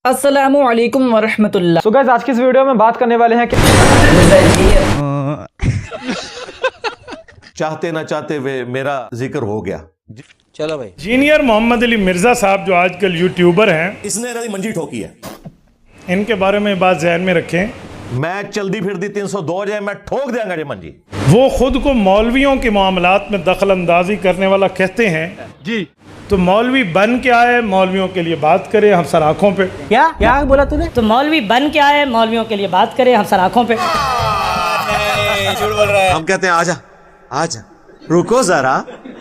अस्सलामु अलैकुम वरहमतुल्लाह। So guys, आज की इस वीडियो में बात करने वाले हैं कि चाहते ना चाहते हुए मेरा जिक्र हो गया। चलो भाई। इंजीनियर मोहम्मद अली मिर्ज़ा साहब जो आजकल यूट्यूबर हैं, इसने नदी मंजी ठोकी है। इनके बारे में बात ज़हन में रखें। मैं चलदी फिरदी 302 जाए मैं ठोक देंगा जे मंजी। वो खुद को मौलवियों के मामलात में दखल अंदाजी करने वाला कहते हैं जी। तो मौलवी बन के आए, मौलवियों के लिए बात करे हम सर आँखों पे। क्या क्या बोला तूने? तो मौलवी बन के आए, मौलवियों के लिए बात करे हम सर आँखों पे। झूठ बोल रहा है। हम कहते हैं आजा आजा, रुको जरा,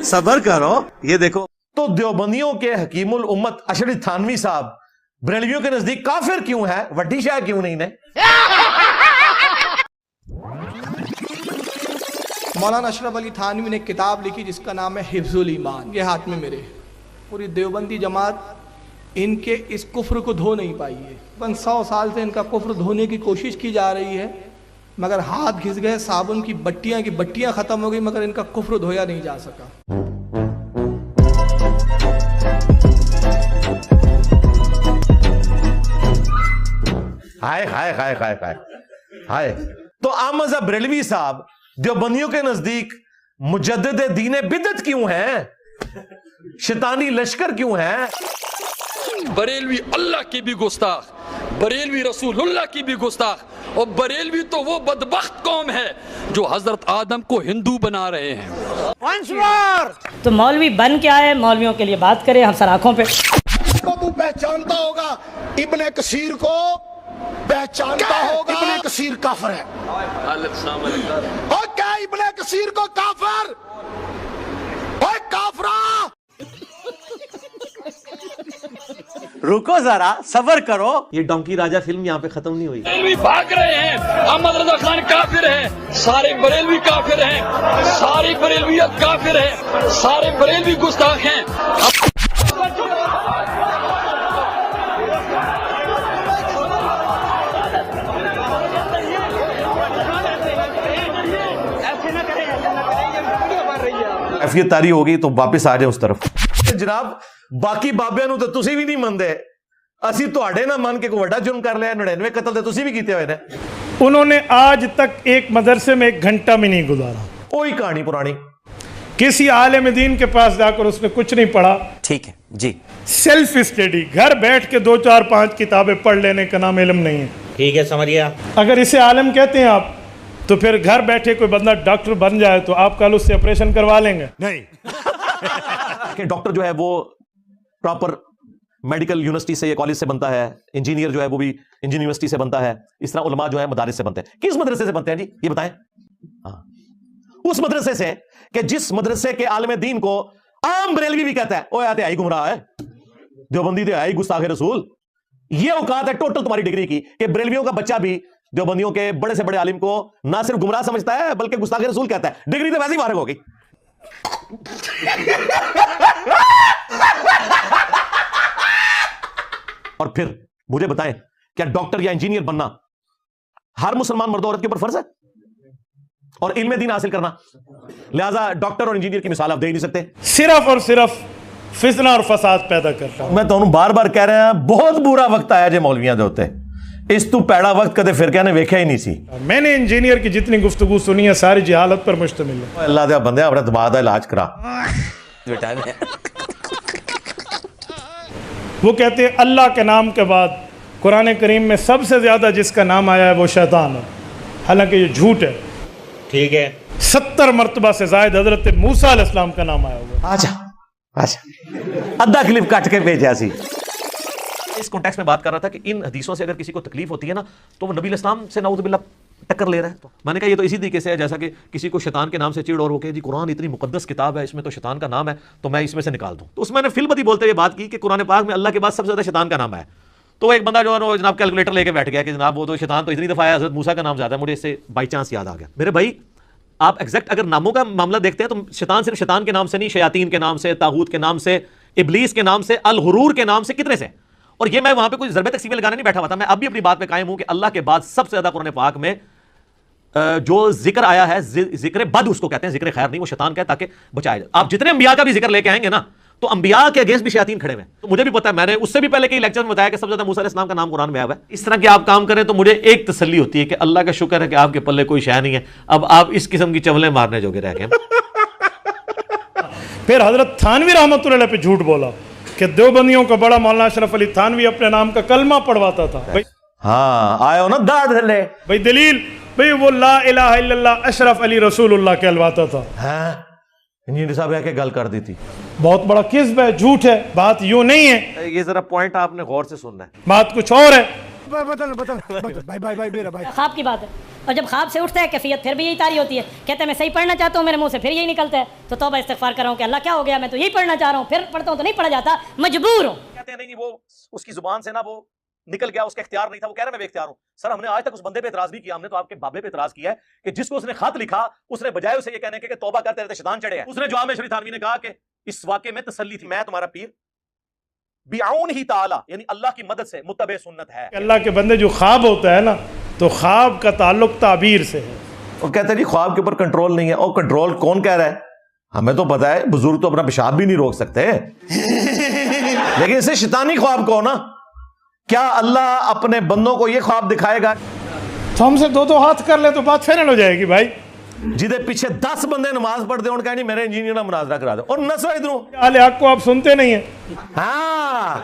सब्र करो, ये देखो। तो देवबंदियों के हकीमुल उम्मत अशरफ थानवी साहब बरेलवियों के नजदीक काफिर क्यों है, वड्डी शाह क्यों नहीं ने? मौलाना अशरफ अली थानवी ने किताब लिखी जिसका नाम है हिफ्जुल ईमान। ये हाथ में मेरे पूरी देवबंदी जमात इनके इस कुफ्र को धो नहीं पाई है। 100 साल से इनका कुफ्र धोने की कोशिश की जा रही है, मगर हाथ घिस गए, साबुन की बट्टियां खत्म हो गई, मगर इनका कुफ्र धोया नहीं जा सका। हाय हाय हाय हाय हाय हाय। तो अहमद बरेलवी साहब देवबंदियों के नजदीक मुजद्दिद दीन बिदअत क्यों है, शैतानी लश्कर क्यों है? बरेलवी अल्लाह की भी गुस्ताख, बरेलवी रसूलुल्लाह की भी गुस्ताख, और बरेलवी तो वो बदबख्त कौम है जो हजरत आदम को हिंदू बना रहे हैं। तो मौलवी बन के आए, मौलवियों के लिए बात करे हम सर आँखों पे। को तू पहचानता होगा, इब्ने कसीर को पहचानता होगा। इब्ने कसीर काफिर है। और क्या इब्ने कसीर को काफिर? ओए काफरा, रुको जरा, सब्र करो। ये डोंकी राजा फिल्म यहाँ पे खत्म नहीं हुई। बरेलवी भाग रहे हैं, अहमद रजा खान काफिर है, सारे बरेलवी काफिर हैं, सारी बरेलवियत काफिर है, सारे बरेलवी गुस्ताख हैं। कैफियत तारी हो गई तो वापस आ जाए उस तरफ। जनाब बाकी बाबियां नु तो तुसी भी नहीं मनदे, असी तुहाडे ना मन के कोई वड्डा जुर्म कर लिया। 99 कतल तो तुसी भी कीते हुए ने। उन्होंने आज तक एक मदरसे में 1 घंटा भी नहीं गुजारा। कोई कहानी पुरानी। किसी आलिम दीन के पास जाकर उसने कुछ नहीं पढ़ा। ठीक है जी। सेल्फ स्टडी, घर बैठ के 2, 4, 5 किताबें पढ़ लेने का नाम इल्म नहीं है। ठीक है, समझ गया। अगर इसे आलिम कहते हैं आप, तो फिर घर बैठे कोई बंदा डॉक्टर बन जाए तो आप कल उससे ऑपरेशन करवा लेंगे? नहीं। कि डॉक्टर जो है वो प्रॉपर मेडिकल यूनिवर्सिटी से या कॉलेज से बनता है, इंजीनियर जो है वो भी इंजीनियर यूनिवर्सिटी से बनता है, इस तरह उलमा जो है मदारिस से बनते हैं। किस मदरसे से बनते हैं जी, ये बताएं? हाँ, उस मदरसे से कि जिस मदरसे के आलम दीन को आम बरेलवी भी कहता है ओ आते आई गुमराह है, देवबंदी ते आई गुस्ताखे रसूल। ये औकात है टोटल तुम्हारी डिग्री की कि बरेलवियों का बच्चा भी देवबंदियों के बड़े से बड़े आलिम को ना सिर्फ गुमराह समझता है बल्कि गुस्ताखे रसूल कहता है। डिग्री तो वैसे ही फारिग हो गई। और फिर मुझे बताएं, क्या डॉक्टर या इंजीनियर बनना हर मुसलमान मर्द औरत के ऊपर फर्ज है? और इल्म दीन हासिल करना, लिहाजा डॉक्टर और इंजीनियर की मिसाल आप दे ही नहीं सकते। सिर्फ और सिर्फ फितना और फसाद पैदा करता है। मैं तो बार बार कह रहा हूं, बहुत बुरा वक्त आया जे मौलवियां दे उत्ते। इस तू पैड़ा वक्त कदे फिर कहने वेख्या ही नहीं सी। मैंने इंजीनियर की जितनी गुफ्तगू सुनी है सारी जहालत पर मुश्तमिल है। अल्लाह दे बंदे अपने दिमाग का इलाज करा। वो कहते हैं अल्लाह के नाम के बाद कुरान करीम में सबसे ज्यादा जिसका नाम आया है वो शैतान है, हालांकि ये झूठ है। ठीक है। 70 मरतबा से जायद हजरत मूसा अलैहिस्सलाम का नाम आया हुआ है। आजा अद्धा क्लिप काट के भेजा सी। इस कॉन्टेक्स्ट में बात कर रहा था कि इन हदीसों से अगर किसी को तकलीफ होती है ना, तो वो नबी इस्लाम से नाउज़ुबिल्लाह टक्कर ले रहा है। तो मैंने कहा ये तो इसी तरीके से है जैसा कि किसी को शैतान के नाम से चिड़ और होके जी कुरान इतनी मुकद्दस किताब है, इसमें तो शैतान का नाम है, तो मैं इसमें से निकाल दूं। तो उसमें फिलबदी बोलते हुए बात की कि कुरान पाक में अल्लाह के बाद सबसे ज्यादा शैतान का नाम है। तो एक बंदा जो है जनाब कैलकुलेटर लेके बैठ गया कि जनाब वो तो शैतान तो इतनी दफा है, हज़रत मूसा का नाम ज्यादा है। मुझे इससे बाई चांस याद आ गया। मेरे भाई आप एग्जैक्ट अगर नामों का मामला देखते हैं तो शैतान सिर्फ शैतान के नाम से नहीं, शयातीन के नाम से, तागूत के नाम से, इबलीस के नाम से, अल हुरूर के नाम से, कितने से। और ये मैं वहां पे कोई ज़रबे तकसीम लगाने नहीं बैठा हुआ था। मैं अब भी अपनी बात पे कायम हूं कि अल्लाह के बाद सबसे ज्यादा कुरान पाक में जो जिक्र आया है, जिक्र बद उसको कहते हैं, जिक्र खैर नहीं, वो शैतान का है ताकि बचाया जाए। आप जितने अंबिया का भी जिक्र लेके आएंगे ना, तो अंबिया के अगेंस्ट भी शयातीन खड़े हुए हैं। तो मुझे भी पता है, मैंने उससे भी पहले कई लेक्चर में बताया कि सबसे ज्यादा मूसा अलैहिस्सलाम का नाम कुरान में आया हुआ है। इस तरह के आप काम करें तो मुझे एक तसल्ली होती है कि अल्लाह का शुक्र है कि आपके पल्ले कोई शय नहीं है, अब आप इस किस्म की चवलें मारने जोगे रह गए। फिर हजरत थानवी रहमतुल्लाह पे झूठ बोला कि देवबंदियों का बड़ा मौलाना अशरफ अली थानवी अपने नाम का कलमा पढ़वाता था। भाई हाँ आयो ना दाद ले भाई दलील, भाई वो ला इलाहा इल्लल्लाह अशरफ अली रसूलुल्लाह कहलवाता था। इंजीनियर साहब आके गल कर दी थी। बहुत बड़ा किस्ब है, झूठ है, बात यूं नहीं है। ये जरा पॉइंट आपने गौर से सुनना है, बात कुछ और है। ख्वाब की बात है, और जब ख्वाब से उठता है कैफियत फिर भी यही तारी होती है, कहते हैं मैं सही पढ़ना चाहता हूँ, मेरे मुंह से फिर यही निकलता है, तो तौबा इस्तिग़फ़ार कर रहा हूँ कि अल्लाह क्या हो गया, मैं तो यही पढ़ना चाह रहा हूँ, फिर पढ़ता हूँ तो नहीं पढ़ा जाता, मजबूर हूँ। कहते हैं नहीं वो उसकी जुबान से ना वो निकल गया, उसका इख्तियार नहीं था, वो कह रहा है मैं बेख्तियार हूं। सर हमने आज तक उस बंदे पे इतराज नहीं किया, हमने तो आपके बाबे पे इतराज किया है कि जिसको उसने खत लिखा, उसने बजाय उसे ये कहने के तौबा कर तेरे पे शैतान चढ़े हैं, उसने जवाब में शरीफ थानवी ने कहा कि इस वाक़े में तसल्ली थी, मैं तुम्हारा पीर बिआउन ही ताला यानी अल्लाह की मदद से मुत्तबे सुन्नत है। अल्लाह के बंदे जो ख्वाब होता है ना, तो ख्वाब का ताल्लुक ताबीर से है। वो कहते हैं जी ख्वाब के ऊपर कंट्रोल नहीं है। और कंट्रोल कौन कह रहा है? हमें तो पता है, बुजुर्ग तो अपना पेशाब भी नहीं रोक सकते लेकिन इसे शैतानी ख्वाब कहो ना। क्या अल्लाह अपने बंदों को ये ख्वाब दिखाएगा? तो हमसे दो हाथ कर ले तो बात फाइनल हो जाएगी भाई। जिदे पीछे 10 बंदे नमाज पढ़ते हो, नहीं मेरे इंजीनियर ना मुनाजरा करा दो और नसवा इधरों आले हक को आप सुनते नहीं है। हाँ